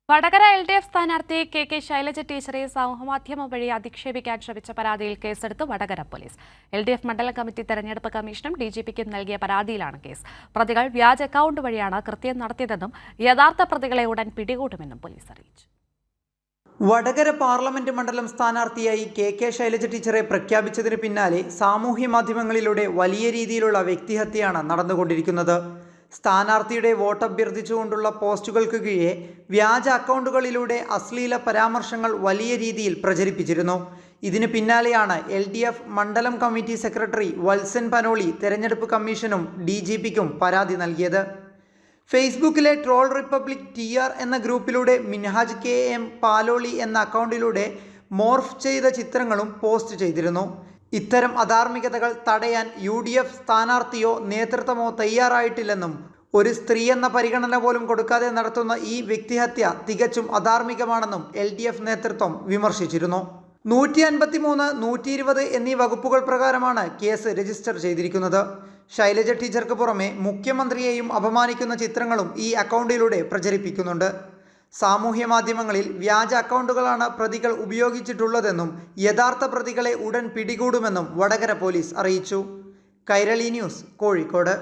Vadakara LDF സ്ഥാനാർത്ഥി K Shailaja ടീച്ചറെ സമൂഹമാധ്യമം വഴി അധിക്ഷേപിക്കാൻ ശ്രമിച്ച പരാതിയിൽ കേസെടുത്ത് വടകര പോലീസ്. LDF മണ്ഡലം കമ്മിറ്റി തെരഞ്ഞെടുപ്പ് കമ്മീഷനും DGPക്കും നൽകിയ പരാതിയിലാണ് കേസ്. പ്രതികൾ വ്യാജ അക്കൗണ്ട് വഴിയാണ് കൃത്യം നടത്തിയതെന്നും യഥാർത്ഥ പ്രതികളെ ഉടൻ പിടികൂടുമെന്നും പോലീസ് അറിയിച്ചു. വടകര പാർലമെന്റ് മണ്ഡലം സ്ഥാനാർത്ഥിയായി കെ ശൈലജ ടീച്ചറെ പ്രഖ്യാപിച്ചതിന് പിന്നാലെ സാമൂഹ്യ മാധ്യമങ്ങളിലൂടെ വലിയ രീതിയിലുള്ള വ്യക്തിഹത്യയാണ് നടന്നുകൊണ്ടിരിക്കുന്നത്. സ്ഥാനാർത്ഥിയുടെ വോട്ട് അഭ്യർത്ഥിച്ചുകൊണ്ടുള്ള പോസ്റ്റുകൾക്ക് കീഴെ വ്യാജ അക്കൗണ്ടുകളിലൂടെ അശ്ലീല പരാമർശങ്ങൾ വലിയ രീതിയിൽ പ്രചരിപ്പിച്ചിരുന്നു. ഇതിന് പിന്നാലെയാണ് LDF മണ്ഡലം കമ്മിറ്റി സെക്രട്ടറി വത്സൻ പനോളി തെരഞ്ഞെടുപ്പ് കമ്മീഷനും DGPക്കും പരാതി നൽകിയത്. ഫേസ്ബുക്കിലെ ട്രോൾ റിപ്പബ്ലിക് TR എന്ന ഗ്രൂപ്പിലൂടെ മിൻഹാജ് KM പാലോളി എന്ന അക്കൗണ്ടിലൂടെ മോർഫ് ചെയ്ത ചിത്രങ്ങളും പോസ്റ്റ് ചെയ്തിരുന്നു. ഇത്തരം അധാർമികതകൾ തടയാൻ UDF സ്ഥാനാർത്ഥിയോ നേതൃത്വമോ തയ്യാറായിട്ടില്ലെന്നും ഒരു സ്ത്രീ എന്ന പരിഗണന പോലും കൊടുക്കാതെ നടത്തുന്ന ഈ വ്യക്തിഹത്യ തികച്ചും അധാർമികമാണെന്നും LDF നേതൃത്വം വിമർശിച്ചിരുന്നു. 153, 120 എന്നീ വകുപ്പുകൾ പ്രകാരമാണ് കേസ് രജിസ്റ്റർ ചെയ്തിരിക്കുന്നത്. ശൈലജ ടീച്ചർക്ക് പുറമെ മുഖ്യമന്ത്രിയെയും അപമാനിക്കുന്ന ചിത്രങ്ങളും ഈ അക്കൗണ്ടിലൂടെ പ്രചരിപ്പിക്കുന്നുണ്ട്. സാമൂഹ്യ മാധ്യമങ്ങളിൽ വ്യാജ അക്കൗണ്ടുകളാണ് പ്രതികൾ ഉപയോഗിച്ചിട്ടുള്ളതെന്നും യഥാർത്ഥ പ്രതികളെ ഉടൻ പിടികൂടുമെന്നും വടകര പോലീസ് അറിയിച്ചു. കൈരളി ന്യൂസ്, കോഴിക്കോട്.